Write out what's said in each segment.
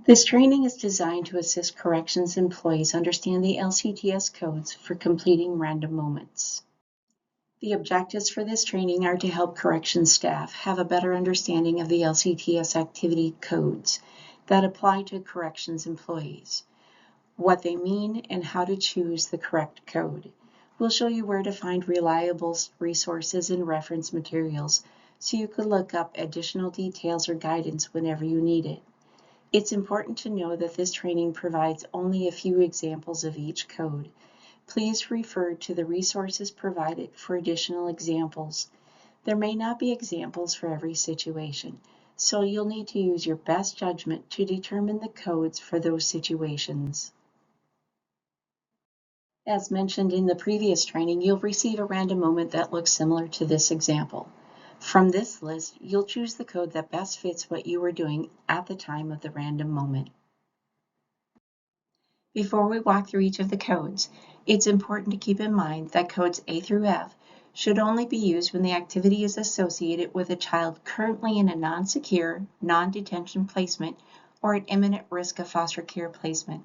This training is designed to assist corrections employees understand the LCTS codes for completing random moments. The objectives for this training are to help corrections staff have a better understanding of the LCTS activity codes that apply to corrections employees, what they mean, and how to choose the correct code. We'll show you where to find reliable resources and reference materials so you can look up additional details or guidance whenever you need it. It's important to know that this training provides only a few examples of each code. Please refer to the resources provided for additional examples. There may not be examples for every situation, so you'll need to use your best judgment to determine the codes for those situations. As mentioned in the previous training, you'll receive a random moment that looks similar to this example. From this list, you'll choose the code that best fits what you were doing at the time of the random moment. Before we walk through each of the codes, it's important to keep in mind that codes A through F should only be used when the activity is associated with a child currently in a non-secure, non-detention placement or at imminent risk of foster care placement.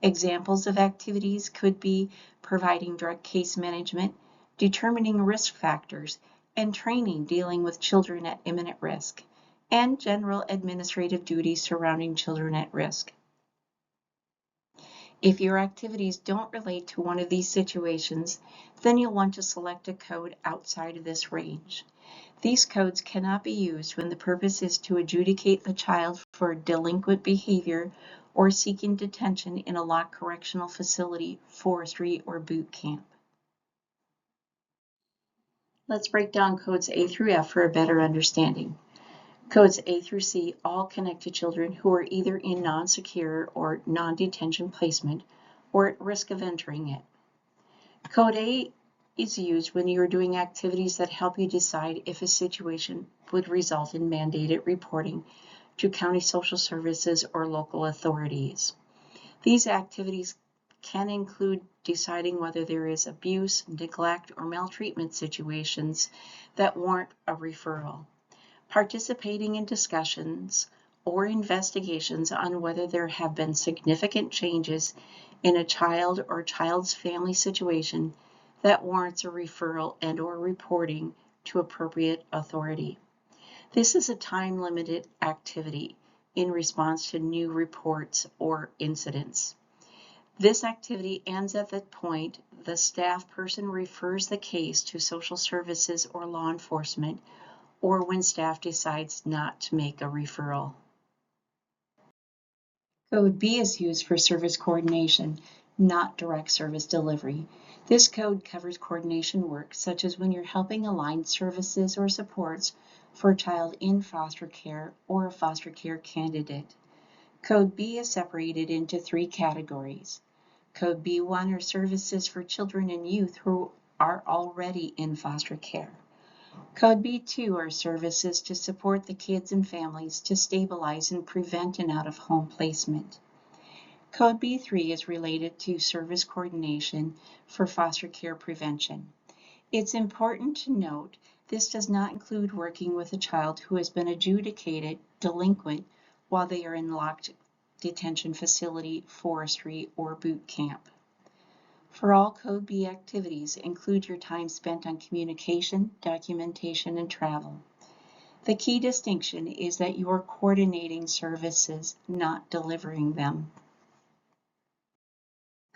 Examples of activities could be providing drug case management, determining risk factors, and training dealing with children at imminent risk, and general administrative duties surrounding children at risk. If your activities don't relate to one of these situations, then you'll want to select a code outside of this range. These codes cannot be used when the purpose is to adjudicate the child for delinquent behavior or seeking detention in a locked correctional facility, forestry, or boot camp. Let's break down codes A through F for a better understanding. Codes A through C all connect to children who are either in non-secure or non-detention placement or at risk of entering it. Code A is used when you are doing activities that help you decide if a situation would result in mandated reporting to county social services or local authorities. These activities can include deciding whether there is abuse, neglect, or maltreatment situations that warrant a referral, participating in discussions or investigations on whether there have been significant changes in a child or child's family situation that warrants a referral and/or reporting to appropriate authority. This is a time-limited activity in response to new reports or incidents. This activity ends at the point the staff person refers the case to social services or law enforcement, or when staff decides not to make a referral. Code B is used for service coordination, not direct service delivery. This code covers coordination work, such as when you're helping align services or supports for a child in foster care or a foster care candidate. Code B is separated into three categories. Code B1 are services for children and youth who are already in foster care. Code B2 are services to support the kids and families to stabilize and prevent an out-of-home placement. Code B3 is related to service coordination for foster care prevention. It's important to note this does not include working with a child who has been adjudicated delinquent while they are in locked detention facility, forestry, or boot camp. For all Code B activities, include your time spent on communication, documentation, and travel. The key distinction is that you are coordinating services, not delivering them.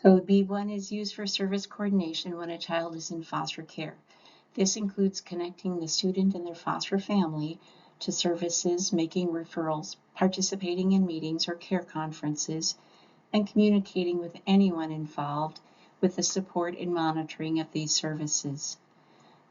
Code B1 is used for service coordination when a child is in foster care. This includes connecting the student and their foster family to services, making referrals, participating in meetings or care conferences, and communicating with anyone involved with the support and monitoring of these services.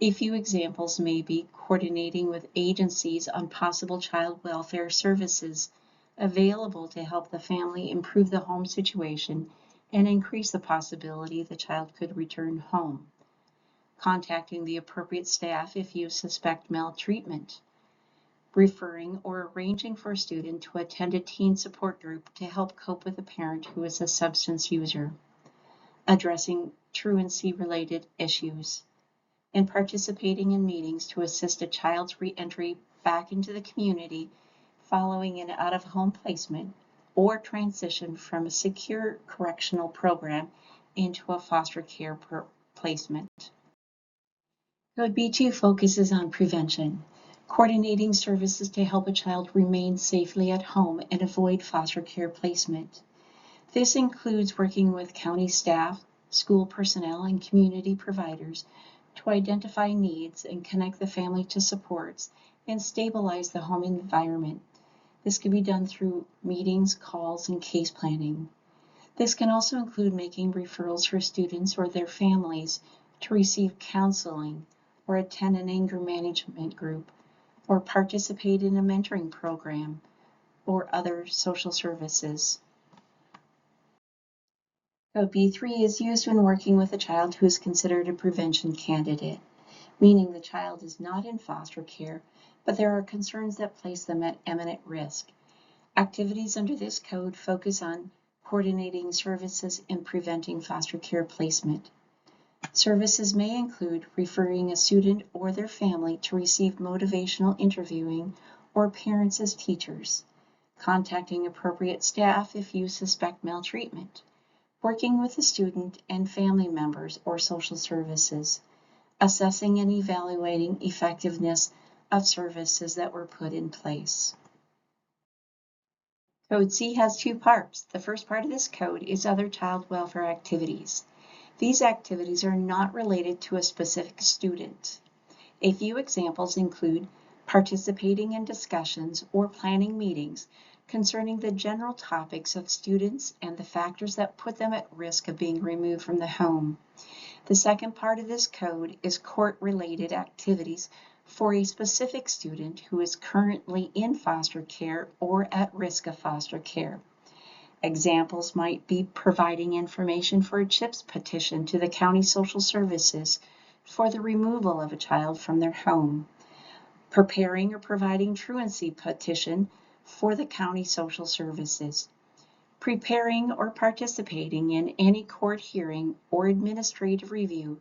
A few examples may be coordinating with agencies on possible child welfare services available to help the family improve the home situation and increase the possibility the child could return home. Contacting the appropriate staff if you suspect maltreatment. Referring or arranging for a student to attend a teen support group to help cope with a parent who is a substance user. Addressing truancy-related issues, and participating in meetings to assist a child's re-entry back into the community following an out-of-home placement or transition from a secure correctional program into a foster care placement. Code B2 focuses on prevention, coordinating services to help a child remain safely at home and avoid foster care placement. This includes working with county staff, school personnel, and community providers to identify needs and connect the family to supports and stabilize the home environment. This can be done through meetings, calls, and case planning. This can also include making referrals for students or their families to receive counseling or attend an anger management group or participate in a mentoring program or other social services. Code B3 is used when working with a child who is considered a prevention candidate, meaning the child is not in foster care, but there are concerns that place them at imminent risk. Activities under this code focus on coordinating services and preventing foster care placement. Services may include referring a student or their family to receive motivational interviewing or parents as teachers, contacting appropriate staff if you suspect maltreatment, working with the student and family members or social services, assessing and evaluating effectiveness of services that were put in place. Code C has two parts. The first part of this code is other child welfare activities. These activities are not related to a specific student. A few examples include participating in discussions or planning meetings concerning the general topics of students and the factors that put them at risk of being removed from the home. The second part of this code is court-related activities for a specific student who is currently in foster care or at risk of foster care. Examples might be providing information for a CHIPS petition to the county social services for the removal of a child from their home, preparing or providing truancy petition for the county social services, preparing or participating in any court hearing or administrative review,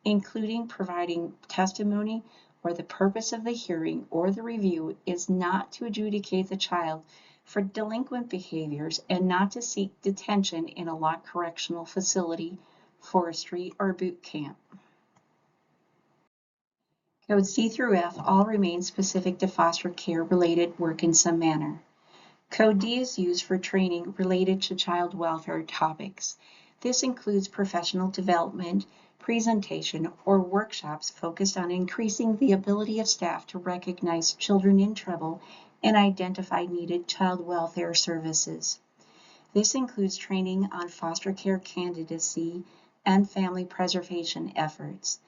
including providing testimony where the purpose of the hearing or the review is not to adjudicate the child for delinquent behaviors and not to seek detention in a locked correctional facility, forestry, or boot camp. Codes C through F all remain specific to foster care related work in some manner. Code D is used for training related to child welfare topics. This includes professional development, presentation, or workshops focused on increasing the ability of staff to recognize children in trouble and identify needed child welfare services. This includes training on foster care candidacy and family preservation efforts.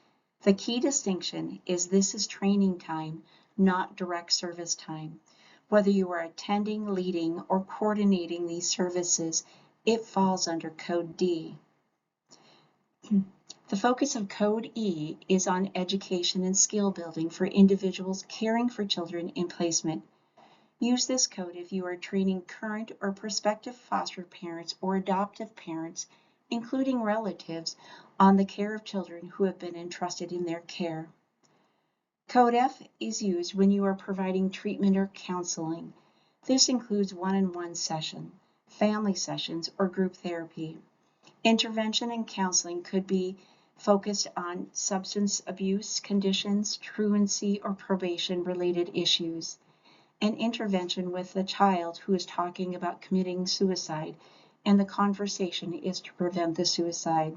The key distinction is this is training time, not direct service time. Whether you are attending, leading, or coordinating these services, it falls under Code D. The focus of Code E is on education and skill building for individuals caring for children in placement. Use this code if you are training current or prospective foster parents or adoptive parents, including relatives, on the care of children who have been entrusted in their care. Code F is used when you are providing treatment or counseling. This includes one-on-one session, family sessions, or group therapy. Intervention and counseling could be focused on substance abuse conditions, truancy, or probation-related issues. An intervention with the child who is talking about committing suicide, and the conversation is to prevent the suicide.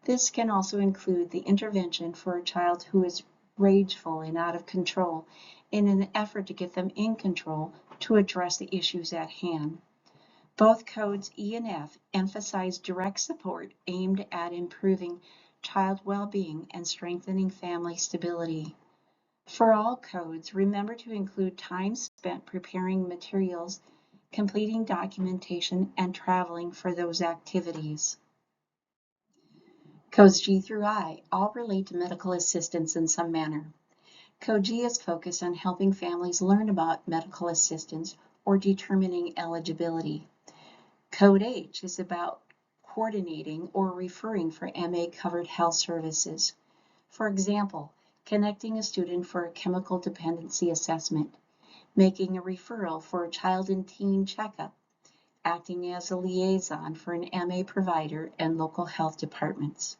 This can also include the intervention for a child who is rageful and out of control in an effort to get them in control to address the issues at hand. Both codes E and F emphasize direct support aimed at improving child well-being and strengthening family stability. For all codes, remember to include time spent preparing materials, completing documentation, and traveling for those activities. Codes G through I all relate to medical assistance in some manner. Code G is focused on helping families learn about medical assistance or determining eligibility. Code H is about coordinating or referring for MA-covered health services. For example, connecting a student for a chemical dependency assessment, making a referral for a child and teen checkup, acting as a liaison for an MA provider and local health departments.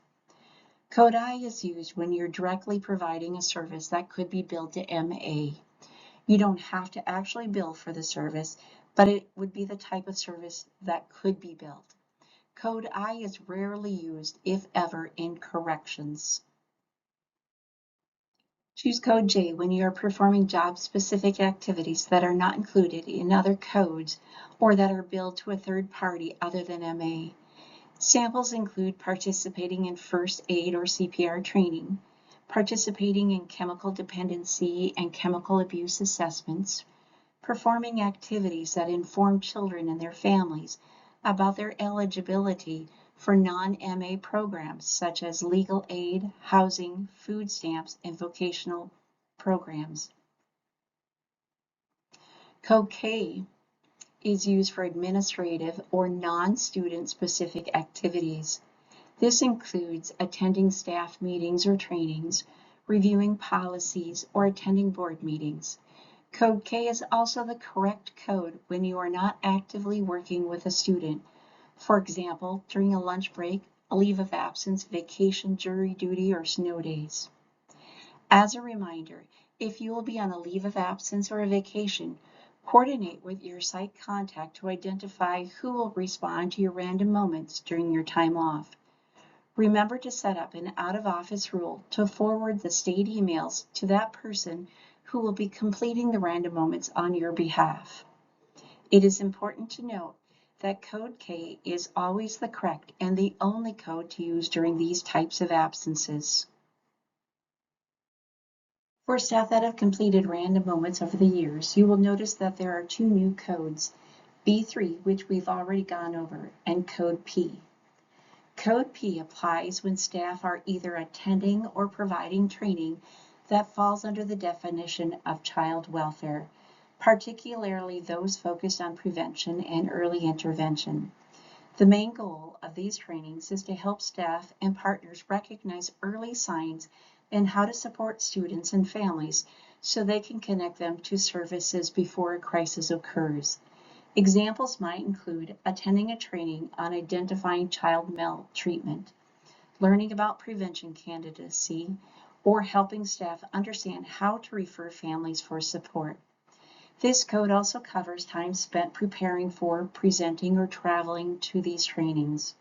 Code I is used when you're directly providing a service that could be billed to MA. You don't have to actually bill for the service, but it would be the type of service that could be billed. Code I is rarely used, if ever, in corrections. Choose Code J when you are performing job-specific activities that are not included in other codes or that are billed to a third party other than MA. Samples include participating in first aid or CPR training, participating in chemical dependency and chemical abuse assessments, performing activities that inform children and their families about their eligibility for non-MA programs such as legal aid, housing, food stamps, and vocational programs. Code K is used for administrative or non-student specific activities. This includes attending staff meetings or trainings, reviewing policies, or attending board meetings. Code K is also the correct code when you are not actively working with a student. For example, during a lunch break, a leave of absence, vacation, jury duty, or snow days. As a reminder, if you will be on a leave of absence or a vacation, coordinate with your site contact to identify who will respond to your random moments during your time off. Remember to set up an out-of-office rule to forward the state emails to that person who will be completing the random moments on your behalf. It is important to note that Code K is always the correct and the only code to use during these types of absences. For staff that have completed random moments over the years, you will notice that there are two new codes, B3, which we've already gone over, and Code P. Code P applies when staff are either attending or providing training that falls under the definition of child welfare, particularly those focused on prevention and early intervention. The main goal of these trainings is to help staff and partners recognize early signs and how to support students and families so they can connect them to services before a crisis occurs. Examples might include attending a training on identifying child maltreatment, learning about prevention candidacy, or helping staff understand how to refer families for support. This code also covers time spent preparing for, presenting, or traveling to these trainings.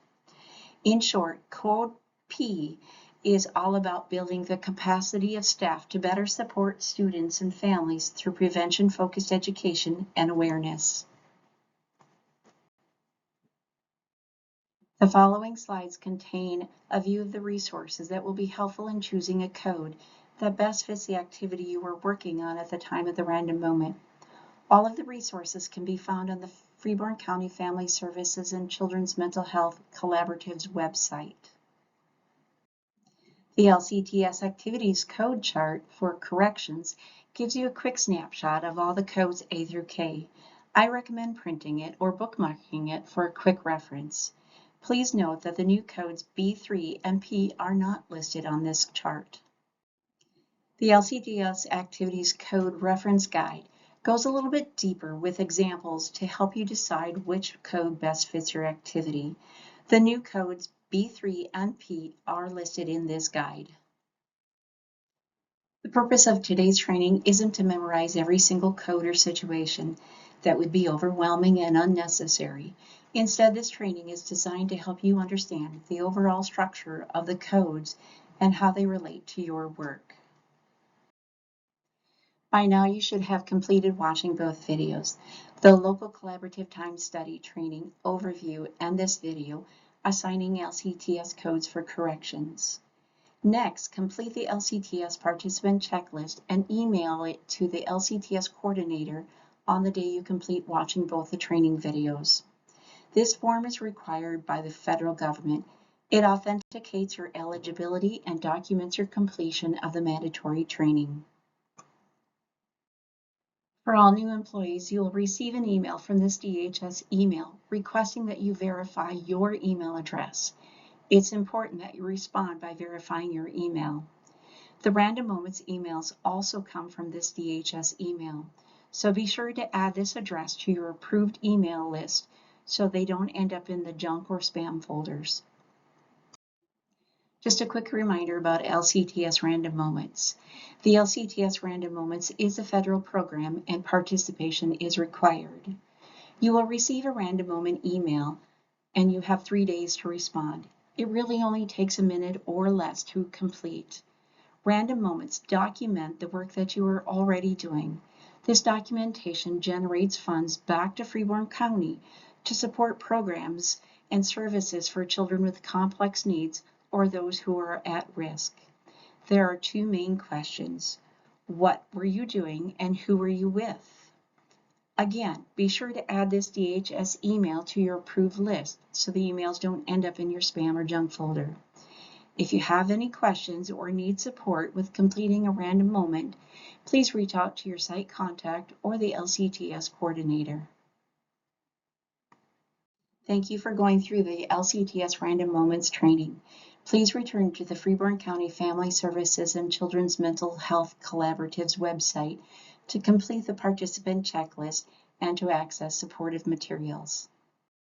In short, Code P is all about building the capacity of staff to better support students and families through prevention-focused education and awareness. The following slides contain a view of the resources that will be helpful in choosing a code that best fits the activity you are working on at the time of the random moment. All of the resources can be found on the Freeborn County Family Services and Children's Mental Health Collaborative's website. The LCTS Activities Code Chart for Corrections gives you a quick snapshot of all the codes A through K. I recommend printing it or bookmarking it for a quick reference. Please note that the new codes B3 and P are not listed on this chart. The LCTS Activities Code Reference Guide goes a little bit deeper with examples to help you decide which code best fits your activity. The new codes B3 and P are listed in this guide. The purpose of today's training isn't to memorize every single code or situation. That would be overwhelming and unnecessary. Instead, this training is designed to help you understand the overall structure of the codes and how they relate to your work. By now, you should have completed watching both videos, the Local Collaborative Time Study Training Overview and this video, Assigning LCTS Codes for Corrections. Next, complete the LCTS Participant Checklist and email it to the LCTS Coordinator on the day you complete watching both the training videos. This form is required by the federal government. It authenticates your eligibility and documents your completion of the mandatory training. For all new employees, you will receive an email from this DHS email requesting that you verify your email address. It's important that you respond by verifying your email. The Random Moments emails also come from this DHS email, so be sure to add this address to your approved email list so they don't end up in the junk or spam folders. Just a quick reminder about LCTS Random Moments. The LCTS Random Moments is a federal program and participation is required. You will receive a random moment email and you have 3 days to respond. It really only takes a minute or less to complete. Random moments document the work that you are already doing. This documentation generates funds back to Freeborn County to support programs and services for children with complex needs or those who are at risk. There are 2 main questions. What were you doing and who were you with? Again, be sure to add this DHS email to your approved list so the emails don't end up in your spam or junk folder. If you have any questions or need support with completing a random moment, please reach out to your site contact or the LCTS coordinator. Thank you for going through the LCTS Random Moments training. Please return to the Freeborn County Family Services and Children's Mental Health Collaborative's website to complete the participant checklist and to access supportive materials.